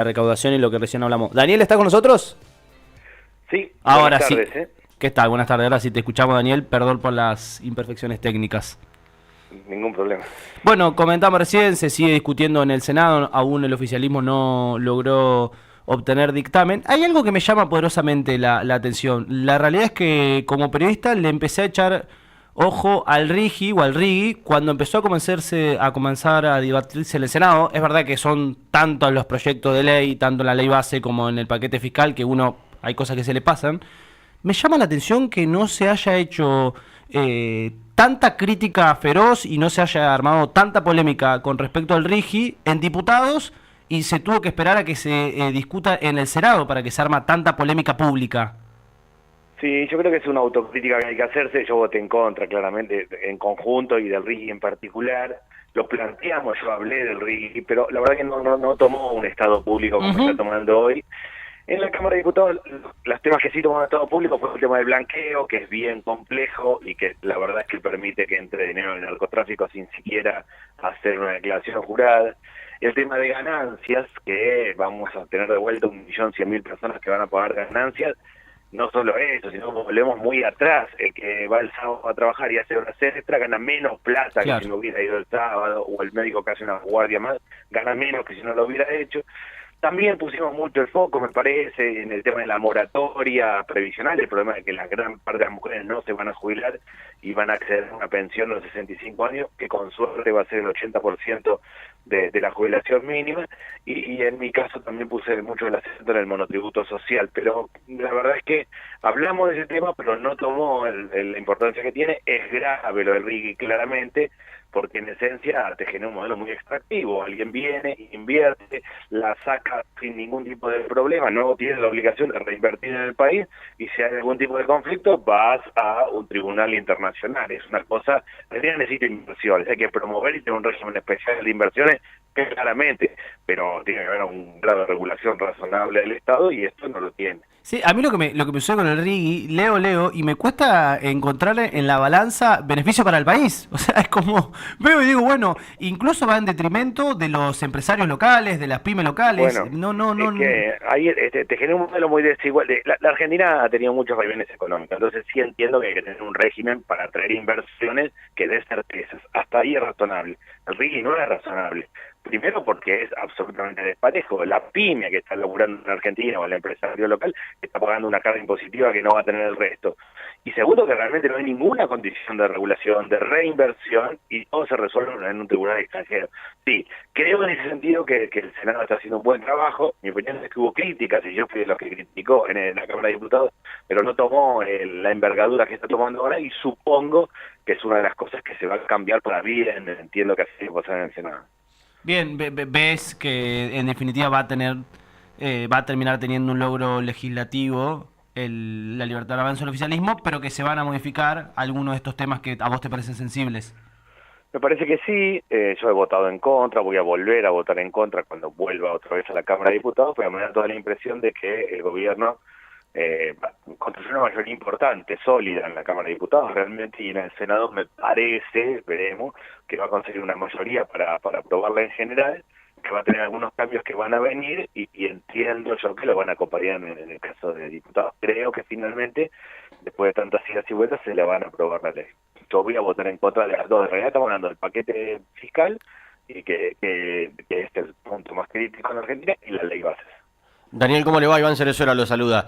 la recaudación y lo que recién hablamos. ¿Daniel está con nosotros? Sí, Ahora buenas sí. tardes. ¿Qué tal? Buenas tardes. Ahora sí te escuchamos, Daniel. Perdón por las imperfecciones técnicas. Ningún problema. Bueno, comentamos recién, se sigue discutiendo en el Senado, aún el oficialismo no logró obtener dictamen. Hay algo que me llama poderosamente la atención. La realidad es que como periodista le empecé a echar ojo al RIGI o al RIGI cuando empezó a comenzar a debatirse en el Senado. Es verdad que son tantos los proyectos de ley, tanto en la ley base como en el paquete fiscal, que hay cosas que se le pasan. Me llama la atención que no se haya hecho tanta crítica feroz y no se haya armado tanta polémica con respecto al RIGI en diputados y se tuvo que esperar a que se discuta en el Senado para que se arma tanta polémica pública. Sí, yo creo que es una autocrítica que hay que hacerse. Yo voté en contra, claramente, en conjunto y del RIGI en particular. Lo planteamos, yo hablé del RIGI, pero la verdad que no tomó un estado público como está tomando hoy. En la Cámara de Diputados, los temas que sí tomaron estado público fue el tema del blanqueo, que es bien complejo y que la verdad es que permite que entre dinero en el narcotráfico sin siquiera hacer una declaración jurada. El tema de ganancias, que vamos a tener de vuelta 1.100.000 personas que van a pagar ganancias. No solo eso, sino volvemos muy atrás. El que va el sábado a trabajar y hace horas extra gana menos plata que si no hubiera ido el sábado, o el médico que hace una guardia más gana menos que si no lo hubiera hecho. También pusimos mucho el foco, me parece, en el tema de la moratoria previsional, el problema de que la gran parte de las mujeres no se van a jubilar y van a acceder a una pensión a los 65 años, que con suerte va a ser el 80% de la jubilación mínima, y en mi caso también puse mucho el acento en el monotributo social, pero la verdad es que hablamos de ese tema, pero no tomó la importancia que tiene. Es grave lo del RIGI, claramente, porque en esencia te genera un modelo muy extractivo. Alguien viene, invierte, la saca sin ningún tipo de problema, no tiene la obligación de reinvertir en el país, y si hay algún tipo de conflicto vas a un tribunal internacional. Es una cosa, Argentina necesita inversiones, hay que promover y tener un régimen especial de inversiones, claramente, pero tiene que haber un grado de regulación razonable del Estado, y esto no lo tiene. Sí, a mí lo que me sucede con el RIGI, leo, y me cuesta encontrar en la balanza beneficio para el país. O sea, es como, veo y digo, bueno, incluso va en detrimento de los empresarios locales, de las pymes locales. Bueno, No. es que ahí te genera un modelo muy desigual. La Argentina ha tenido muchos vaivenes económicos, entonces sí entiendo que hay que tener un régimen para atraer inversiones que dé certezas. Hasta ahí es razonable. El RIGI no es razonable. Primero porque es absolutamente desparejo. La pyme que está laburando en Argentina o el empresario local está pagando una carga impositiva que no va a tener el resto. Y segundo, que realmente no hay ninguna condición de regulación, de reinversión, y todo se resuelve en un tribunal extranjero. Sí, creo en ese sentido que el Senado está haciendo un buen trabajo. Mi opinión es que hubo críticas, y yo fui de los que criticó en la Cámara de Diputados, pero no tomó la envergadura que está tomando ahora, y supongo que es una de las cosas que se va a cambiar para bien. Entiendo que así va a pasar en el Senado. Bien, ves que en definitiva va a terminar teniendo un logro legislativo la libertad de avance del oficialismo, pero que se van a modificar algunos de estos temas que a vos te parecen sensibles. Me parece que sí. Yo he votado en contra, voy a volver a votar en contra cuando vuelva otra vez a la Cámara de Diputados, pero me da toda la impresión de que el gobierno construyó una mayoría importante, sólida en la Cámara de Diputados realmente, y en el Senado me parece, veremos, que va a conseguir una mayoría para aprobarla en general, que va a tener algunos cambios que van a venir, y entiendo yo que lo van a acompañar en el caso de diputados. Creo que finalmente, después de tantas idas y vueltas, se le van a aprobar la ley. Yo voy a votar en contra de las dos. En realidad estamos hablando del paquete fiscal, y que es el punto más crítico en Argentina, y la ley bases. Daniel, ¿cómo le va? Iván Cerezuela lo saluda.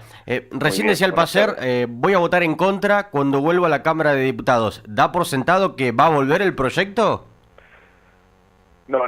Recién decía el Pacer, voy a votar en contra cuando vuelva a la Cámara de Diputados. ¿Da por sentado que va a volver el proyecto? No,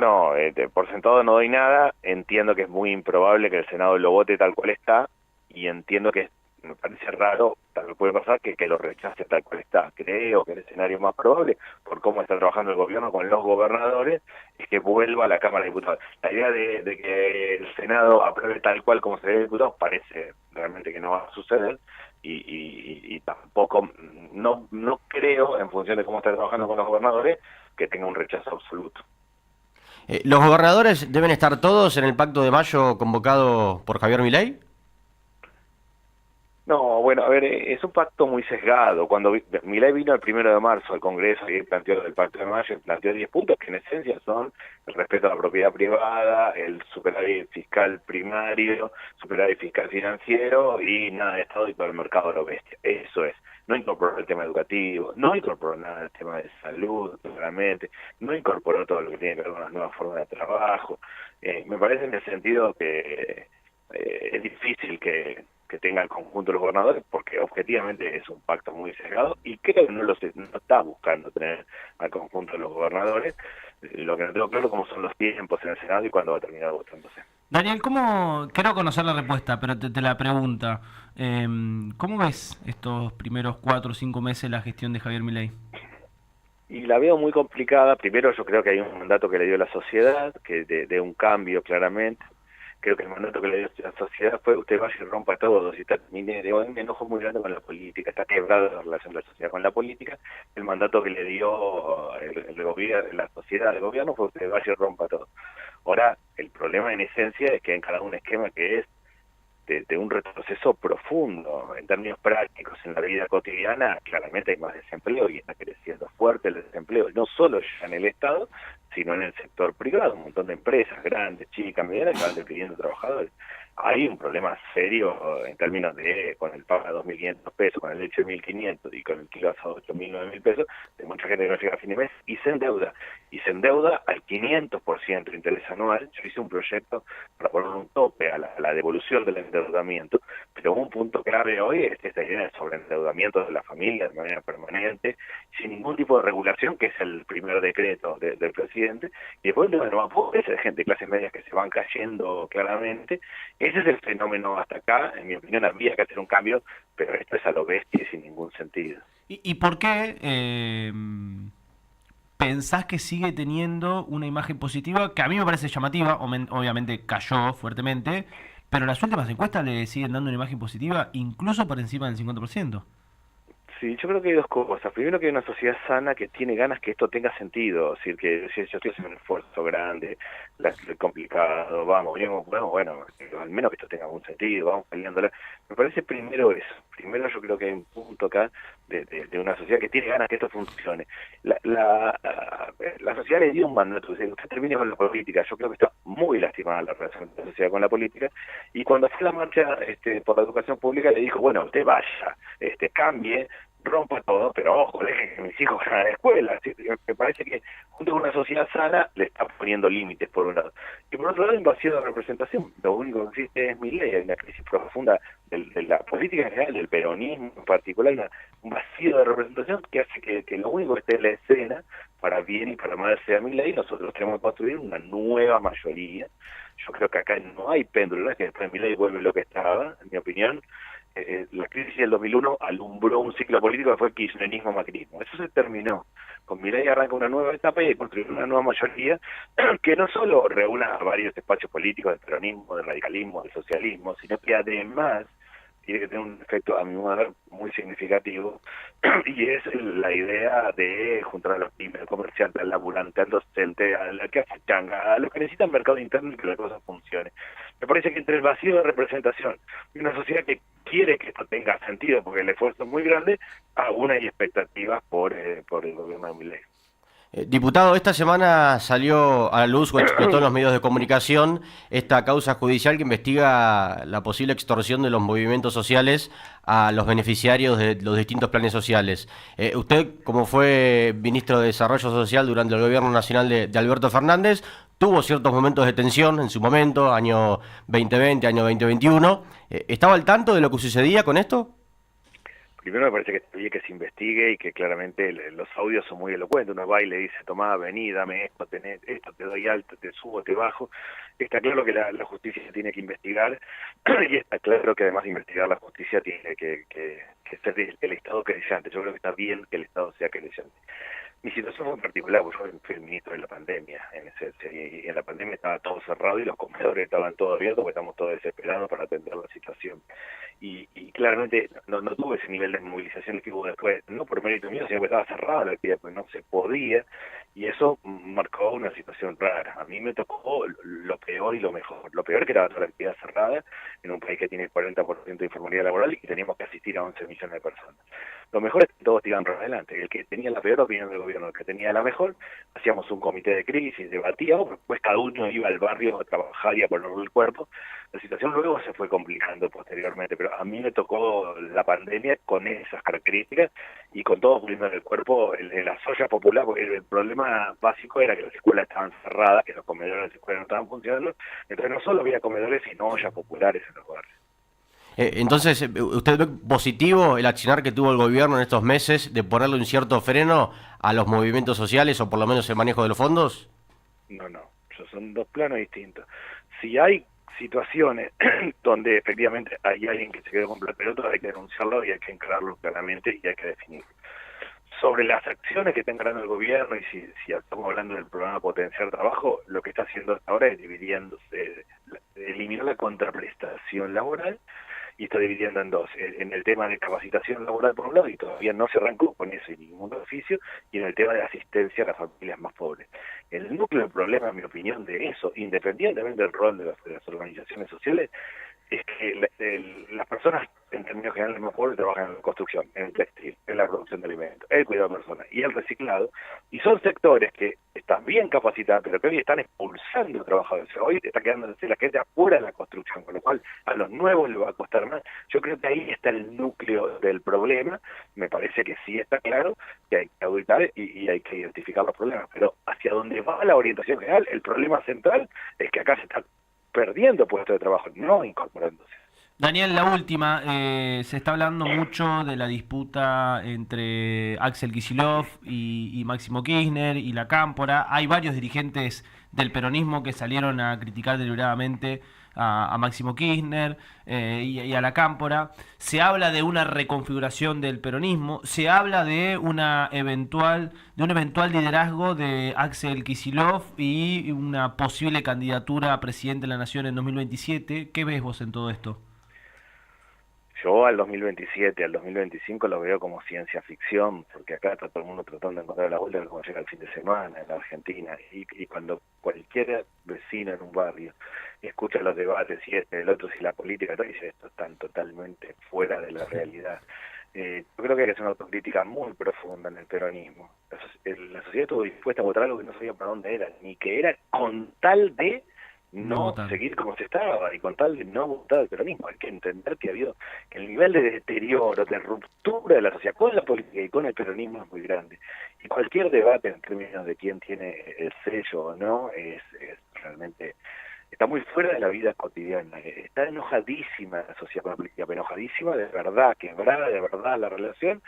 por sentado no doy nada. Entiendo que es muy improbable que el Senado lo vote tal cual está, y entiendo que me parece raro, tal vez puede pasar, que lo rechace tal cual está. Creo que el escenario más probable, por cómo está trabajando el gobierno con los gobernadores, es que vuelva a la Cámara de Diputados. La idea de que el Senado apruebe tal cual como se debe de diputados parece realmente que no va a suceder, y tampoco, no creo, en función de cómo está trabajando con los gobernadores, que tenga un rechazo absoluto. ¿Los gobernadores deben estar todos en el pacto de mayo convocado por Javier Milei? No, bueno, a ver, es un pacto muy sesgado. Cuando Milei vino el 1 de marzo al Congreso y planteó el Pacto de Mayo, planteó 10 puntos que en esencia son el respeto a la propiedad privada, el superávit fiscal primario, superávit fiscal financiero y nada de Estado y todo el mercado de lo bestia. Eso es. No incorporó el tema educativo, no incorporó nada del tema de salud, claramente, no incorporó todo lo que tiene que ver con las nuevas formas de trabajo. Me parece en el sentido que es difícil que tenga el conjunto de los gobernadores porque objetivamente es un pacto muy cerrado y creo que no está buscando tener al conjunto de los gobernadores. Lo que no tengo claro cómo son los tiempos en el Senado y cuándo va a terminar votándose. Daniel, ¿cómo? Quiero conocer la respuesta, pero te la pregunta. ¿Cómo ves estos primeros 4 o 5 meses de la gestión de Javier Milei? Y la veo muy complicada. Primero, yo creo que hay un mandato que le dio la sociedad, que de un cambio claramente. Creo que el mandato que le dio la sociedad fue: usted vaya y rompa todo. Si está, digo, hay un enojo muy grande con la política, está quebrada la relación de la sociedad con la política. El mandato que le dio el gobierno, la sociedad, el gobierno, fue: usted vaya y rompa todo. Ahora, el problema en esencia es que en cada un esquema que es de un retroceso profundo en términos prácticos en la vida cotidiana. Claramente hay más desempleo y está creciendo fuerte el desempleo, no solo ya en el Estado, sino en el sector privado. Un montón de empresas grandes, chicas, medianas, que van despidiendo trabajadores. Hay un problema serio en términos de, con el pago de 2.500 pesos, con el leche de 1.500 y con el kilo asado de 8.000, 9.000 pesos, de mucha gente que no llega a fin de mes y se endeuda. Y se endeuda al 500% de interés anual. Yo hice un proyecto para poner un tope a la devolución del endeudamiento, pero un punto clave hoy es esta idea del sobreendeudamiento de la familia de manera permanente, sin ningún tipo de regulación, que es el primer decreto del presidente, y después no va a poder ser gente de clases medias que se van cayendo claramente. Ese es el fenómeno hasta acá. En mi opinión había que hacer un cambio, pero esto es a lo bestia y sin ningún sentido. ¿Y por qué pensás que sigue teniendo una imagen positiva que a mí me parece llamativa? Obviamente cayó fuertemente, pero las últimas encuestas le siguen dando una imagen positiva incluso por encima del 50%. Sí, yo creo que hay dos cosas. Primero, que hay una sociedad sana que tiene ganas que esto tenga sentido. Es decir, que si yo estoy haciendo un esfuerzo grande, es complicado, vamos, bien, bueno, al menos que esto tenga algún sentido, vamos peleándola. Me parece primero eso. Primero, yo creo que hay un punto acá de una sociedad que tiene ganas que esto funcione. La sociedad le dio un mandato, es decir, usted termine con la política. Yo creo que está muy lastimada la relación de la sociedad con la política, y cuando fue la marcha por la educación pública le dijo: bueno, usted vaya, cambie, rompa todo, pero ojo, dejen que mis hijos vayan a la escuela. ¿Sí? Me parece que junto con una sociedad sana le está poniendo límites por un lado. Y por otro lado, hay un vacío de representación. Lo único que existe es Milei. Hay una crisis profunda de la política en general, del peronismo en particular, un vacío de representación que hace que lo único que esté en la escena, para bien y para mal, sea Milei. Nosotros tenemos que construir una nueva mayoría. Yo creo que acá no hay péndulo, no es que después Milei vuelve lo que estaba, en mi opinión. La crisis del 2001 alumbró un ciclo político que fue el kirchnerismo-macrismo. Eso se terminó. Con Milei arranca una nueva etapa y construir una nueva mayoría que no solo reúna a varios espacios políticos del peronismo, del radicalismo, del socialismo, sino que además tiene que tener un efecto, a mi modo de ver, muy significativo, y es la idea de juntar a los pymes, al comerciante, al laburante, al docente, a la que hace changa, a los que necesitan mercado interno y que la cosa funcione. Me parece que entre el vacío de representación y una sociedad que quiere que esto tenga sentido, porque el esfuerzo es muy grande, aún hay expectativas por el gobierno de Milei. Diputado, esta semana salió a la luz o explotó en los medios de comunicación esta causa judicial que investiga la posible extorsión de los movimientos sociales a los beneficiarios de los distintos planes sociales. Usted, como fue ministro de Desarrollo Social durante el gobierno nacional de Alberto Fernández, tuvo ciertos momentos de tensión en su momento, año 2020, año 2021. ¿Estaba al tanto de lo que sucedía con esto? Primero, me parece que está bien que se investigue y que claramente los audios son muy elocuentes. Uno va y le dice: tomá, vení, dame esto, tenés esto, te doy alto, te subo, te bajo. Está claro que la justicia tiene que investigar, y está claro que además de investigar, la justicia tiene que ser el Estado querellante. Yo creo que está bien que el Estado sea querellante. Mi situación fue particular, porque yo fui el ministro de la pandemia, y en la pandemia estaba todo cerrado y los comedores estaban todos abiertos porque estamos todos desesperados para atender la situación. Y claramente no tuve ese nivel de movilización que hubo después, no por mérito mío, sino que estaba cerrada la actividad, porque no se podía, y eso marcó una situación rara. A mí me tocó lo peor y lo mejor. Lo peor que era toda la actividad cerrada en un país que tiene el 40% de informalidad laboral y teníamos que asistir a 11 millones de personas. Lo mejor es que todos tiraban para adelante. El que tenía la peor opinión del gobierno, el que tenía la mejor, hacíamos un comité de crisis, debatíamos, después cada uno iba al barrio a trabajar y a ponerle el cuerpo. La situación luego se fue complicando posteriormente, pero a mí me tocó la pandemia con esas características y con todos poniendo en el cuerpo en la soya popular, porque el problema básico era que las escuelas estaban cerradas, que los comedores de las escuelas no estaban funcionando, entonces no solo había comedores, sino ollas populares en los barrios. Entonces, ¿usted ve positivo el accionar que tuvo el gobierno en estos meses de ponerle un cierto freno a los movimientos sociales o por lo menos el manejo de los fondos? No, son dos planos distintos. Si hay situaciones donde efectivamente hay alguien que se quedó con la pelota, hay que denunciarlo y hay que encararlo claramente y hay que definirlo. Sobre las acciones que está encarando el gobierno y si estamos hablando del programa Potenciar Trabajo, lo que está haciendo hasta ahora es dividiéndose, eliminar la contraprestación laboral y está dividiendo en dos, en el tema de capacitación laboral por un lado, y todavía no se arrancó con eso en ningún oficio, y en el tema de asistencia a las familias más pobres. El núcleo del problema, en mi opinión, de eso, independientemente del rol de las organizaciones sociales, es que las personas, en términos generales más pobres, trabajan en la construcción, en el textil, en la producción de alimentos, el cuidado de personas y el reciclado, y son sectores que están bien capacitados, pero que hoy están expulsando trabajadores. Hoy está quedándose la gente afuera de la construcción, con lo cual a los nuevos les va a costar más. Yo creo que ahí está el núcleo del problema. Me parece que sí está claro que hay que auditar y hay que identificar los problemas, pero hacia dónde va la orientación general, el problema central es que acá se está perdiendo puestos de trabajo, no incorporándose. Daniel, la última, se está hablando mucho de la disputa entre Axel Kicillof y Máximo Kirchner y la Cámpora. Hay varios dirigentes del peronismo que salieron a criticar deliberadamente a Máximo Kirchner y a la Cámpora. Se habla de una reconfiguración del peronismo, se habla de un eventual liderazgo de Axel Kicillof y una posible candidatura a presidente de la Nación en 2027. ¿Qué ves vos en todo esto? Yo al 2027, al 2025 lo veo como ciencia ficción, porque acá está todo el mundo tratando de encontrar la vuelta como llega el fin de semana en la Argentina, y cuando cualquier vecino en un barrio escucha los debates, si el otro, si la política, todo, dice esto están totalmente fuera de la realidad. Yo creo que hay que hacer una autocrítica muy profunda en el peronismo. La sociedad estuvo dispuesta a votar algo que no sabía para dónde era, ni que era con tal de no seguir como se estaba y con tal de no votar el peronismo. Hay que entender que el nivel de deterioro, de ruptura de la sociedad con la política y con el peronismo es muy grande. Y cualquier debate en términos de quién tiene el sello o no es realmente, está muy fuera de la vida cotidiana. Está enojadísima la sociedad con la política, pero enojadísima de verdad, quebrada de verdad la relación.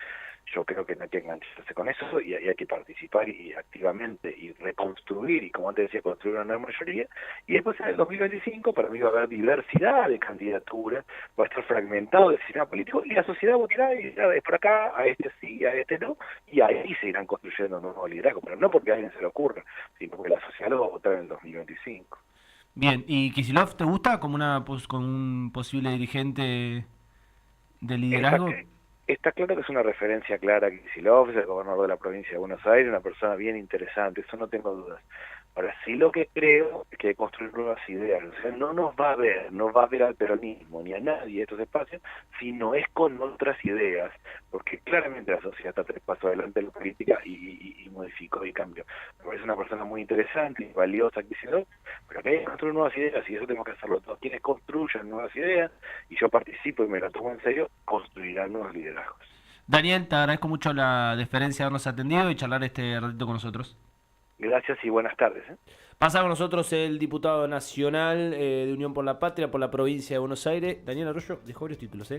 Yo creo que no hay que engancharse con eso y hay que participar y activamente y reconstruir, y como antes decía, construir una nueva mayoría. Y después en el 2025 para mí va a haber diversidad de candidaturas, va a estar fragmentado el sistema político y la sociedad votará y dirá, es por acá, a este sí, a este no, y ahí se irán construyendo nuevos liderazgos, pero no porque a alguien se le ocurra, sino porque la sociedad lo va a votar en el 2025. Bien, ¿y Kicillof te gusta como como un posible dirigente de liderazgo? Está claro que es una referencia clara a Kicillof, es el gobernador de la provincia de Buenos Aires, una persona bien interesante, eso no tengo dudas. Ahora, sí lo que creo es que hay que construir nuevas ideas, o sea, no va a ver al peronismo ni a nadie de estos espacios, sino es con otras ideas, porque claramente la sociedad está 3 pasos adelante de la política y modificó y cambió. Me parece una persona muy interesante y valiosa Kicillof, pero que hay que construir nuevas ideas y eso tenemos que hacerlo todos. Quienes construyan nuevas ideas, y yo participo y me lo tomo en serio, construirán nuevos liderazgos. Daniel, te agradezco mucho la deferencia de habernos atendido y charlar este ratito con nosotros. Gracias y buenas tardes. Pasa con nosotros el diputado nacional de Unión por la Patria por la provincia de Buenos Aires, Daniel Arroyo. Dejó varios títulos,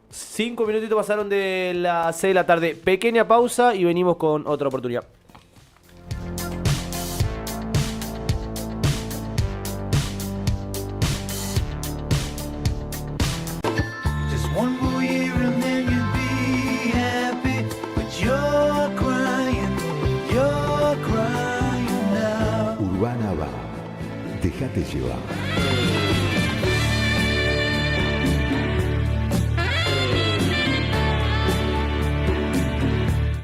5 minutitos pasaron de las 6 de la tarde. Pequeña pausa y venimos con otra oportunidad. Urbana va. Déjate llevar.